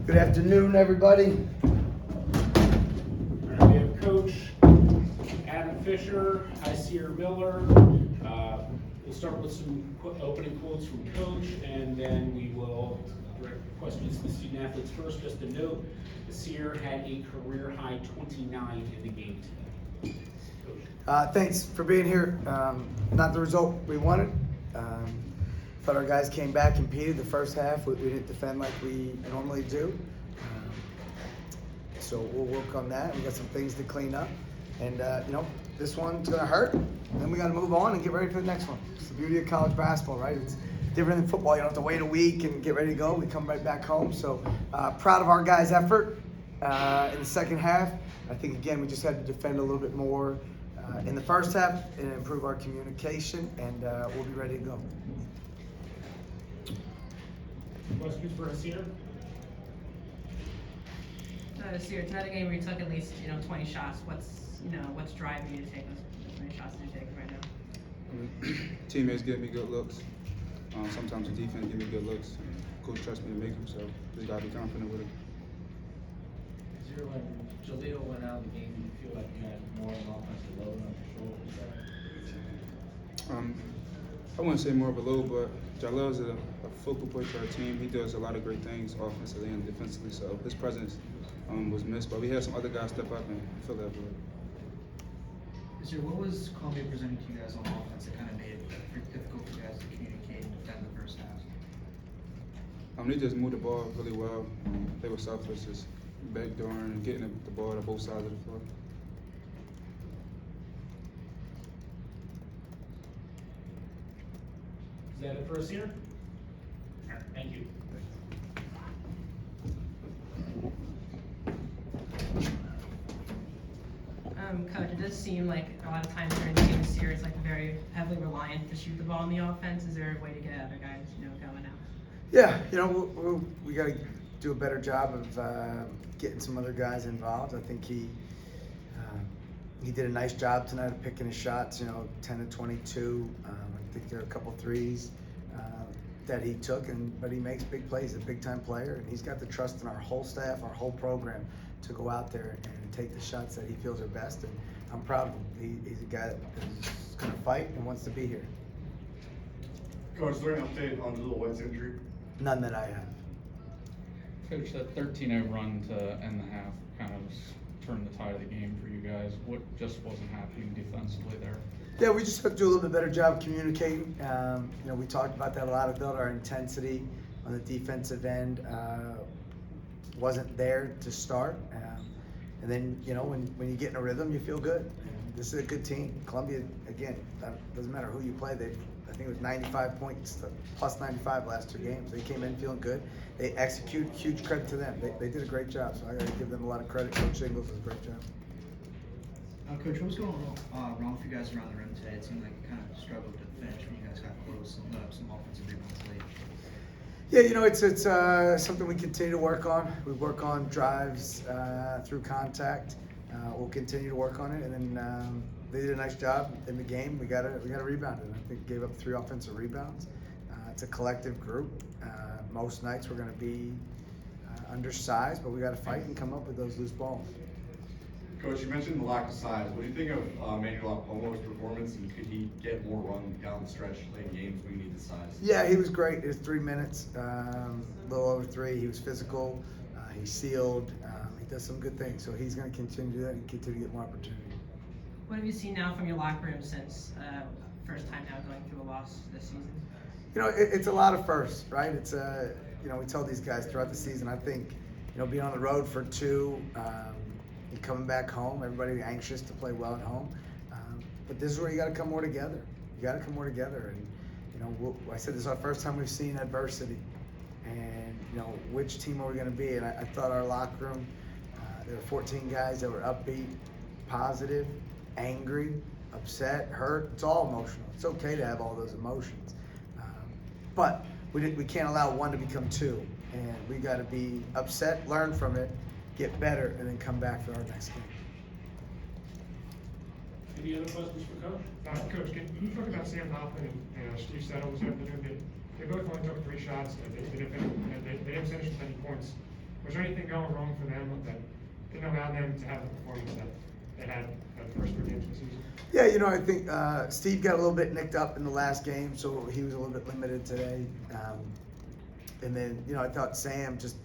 Good afternoon, everybody. All right, we have Coach Adam Fisher, Hysier Miller. We'll start with some opening quotes from Coach, and then we will direct questions to the student athletes first. Just a note, Hysier had a career-high 29 in the game today. Coach. Thanks for being here. Not the result we wanted. Thought our guys came back, competed the first half. We didn't defend like we normally do. So we'll work on that. We got some things to clean up. And, this one's going to hurt. And then we got to move on and get ready for the next one. It's the beauty of college basketball, right? It's different than football. You don't have to wait a week and get ready to go. We come right back home. So proud of our guys' effort in the second half. I think, again, we just had to defend a little bit more in the first half and improve our communication, and we'll be ready to go. Questions for Hysier? Hysier, tonight a game where you took at least 20 shots. What's driving you to take as many shots as you're taking right now? Teammates give me good looks. Sometimes the defense give me good looks. Coach trusts me to make them, so just gotta be confident with it. Hysier, when Jaleel went out of the game, did you feel like you had more of an offensive load on your shoulders? I wouldn't say more of a load, but Jalil's a focal point for our team. He does a lot of great things offensively and defensively, so his presence was missed. But we had some other guys step up and fill that void. Hysier, what was Columbia presenting to you guys on offense that kind of made it difficult for you guys to communicate and defend the first half? They just moved the ball really well. They were selfless, just backdooring and getting the ball to both sides of the floor. Is that it for Hysier? All right, thank you. Coach, it does seem like a lot of times during the game, Hysier is very heavily reliant to shoot the ball in the offense. Is there a way to get other guys, going out? Yeah, we got to do a better job of getting some other guys involved. I think he did a nice job tonight of picking his shots. 10 to 22. I think there are a couple threes that he took, but he makes big plays. He's a big-time player, and he's got the trust in our whole staff, our whole program, to go out there and take the shots that he feels are best. And I'm proud of him. He's a guy that's going to fight and wants to be here. Coach, is there an update on Little White's injury? None that I have. Coach, that 13-0 run to end the half kind of turned the tide of the game for you guys. What just wasn't happening defensively there? Yeah, we just have to do a little bit better job communicating. We talked about that a lot. I thought our intensity on the defensive end wasn't there to start. And then, when you get in a rhythm, you feel good. And this is a good team. Columbia, again, doesn't matter who you play. I think it was 95 points, plus 95 last two games. They came in feeling good. They execute. Huge credit to them. They did a great job, so I got to give them a lot of credit. Coach Ingles did a great job. Coach, what was going wrong for you guys around the rim today? It seemed like you kind of struggled to finish when you guys got close and let up some offensive rebounds late. Yeah, it's something we continue to work on. We work on drives through contact. We'll continue to work on it, and then they did a nice job in the game. We got to rebound it. I think gave up 3 offensive rebounds. It's a collective group. Most nights we're going to be undersized, but we got to fight and come up with those loose balls. Coach, you mentioned the lack of size. What do you think of Manuel Pomo's performance, and could he get more run down the stretch late in games when you need the size? Yeah, he was great. It was 3 minutes, a little over 3. He was physical. He sealed. He does some good things. So he's going to continue to do that and continue to get more opportunity. What have you seen now from your locker room since first time now going through a loss this season? It's a lot of firsts, right? It's we tell these guys throughout the season. I think, being on the road for 2. And coming back home, everybody anxious to play well at home. But this is where you got to come more together. You got to come more together. And, I said this is our first time we've seen adversity. And, which team are we going to be? And I thought our locker room, there were 14 guys that were upbeat, positive, angry, upset, hurt. It's all emotional. It's okay to have all those emotions. But we can't allow one to become 2. And we got to be upset, learn from it, get better, and then come back for our next game. Any other questions for Coach? Coach, can you talk about Sam Hoffman and Steve Settle this afternoon? They both only took 3 shots. They didn't finish with any points. Was there anything going wrong for them that didn't allow them to have the performance that they had the first 3 games of the season? Yeah, you know, I think Steve got a little bit nicked up in the last game, so he was a little bit limited today. And then, you know, I thought Sam's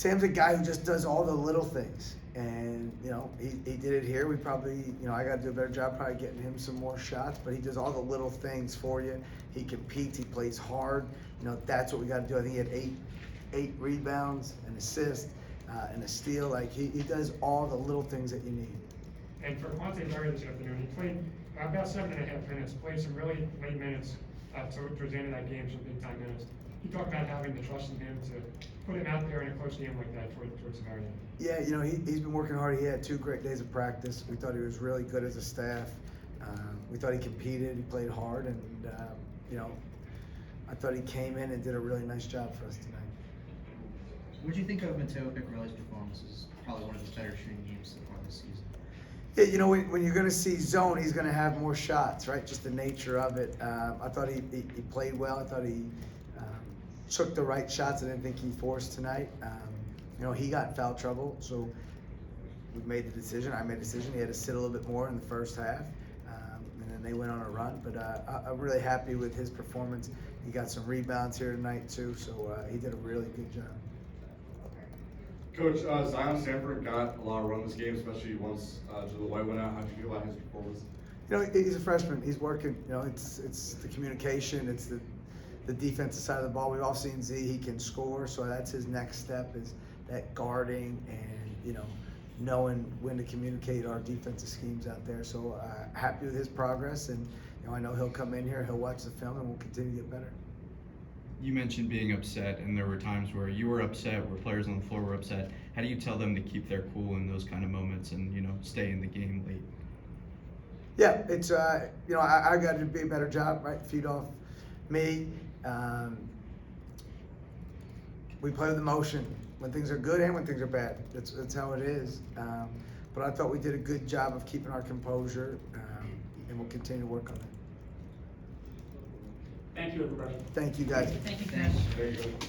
a guy who just does all the little things. And, you know, he did it here. We probably, you know, I got to do a better job probably getting him some more shots, but he does all the little things for you. He competes, he plays hard. You know, that's what we got to do. I think he had eight rebounds, an assist, and a steal. Like, he does all the little things that you need. And for Quante Berry this afternoon, he played about 7.5 minutes, played some really late minutes towards the end of that game, some big time minutes. You talk about having the trust in him to put him out there in a close game like that towards the very end. Yeah, you know, he's been working hard. He had 2 great days of practice. We thought he was really good as a staff. We thought he competed, he played hard, and, you know, I thought he came in and did a really nice job for us tonight. What do you think of Mateo Picarelli's performance? This is probably one of his better shooting games so far this season. Yeah, you know, when you're going to see zone, he's going to have more shots, right? Just the nature of it. I thought he played well. I thought he took the right shots. I didn't think he forced tonight. You know, he got in foul trouble, so we made the decision. I made the decision. He had to sit a little bit more in the first half, and then they went on a run. But I'm really happy with his performance. He got some rebounds here tonight, too, so he did a really good job. Coach, Zion Sanford got a lot of run this game, especially once Jaleel White went out. How did you feel about his performance? You know, he's a freshman. He's working. You know, it's the communication. It's the defensive side of the ball. We've all seen Z. He can score, so that's his next step is that guarding and, you know, knowing when to communicate our defensive schemes out there. So happy with his progress, and, you know, I know he'll come in here, he'll watch the film, and we'll continue to get better. You mentioned being upset, and there were times where you were upset, where players on the floor were upset. How do you tell them to keep their cool in those kind of moments and, you know, stay in the game late? Yeah, it's, you know, I got to do a better job, right? Feed off me. We play with emotion when things are good and when things are bad. That's how it is. But I thought we did a good job of keeping our composure, and we'll continue to work on that. Thank you, everybody. Thank you, guys. Thank you, guys. There you go.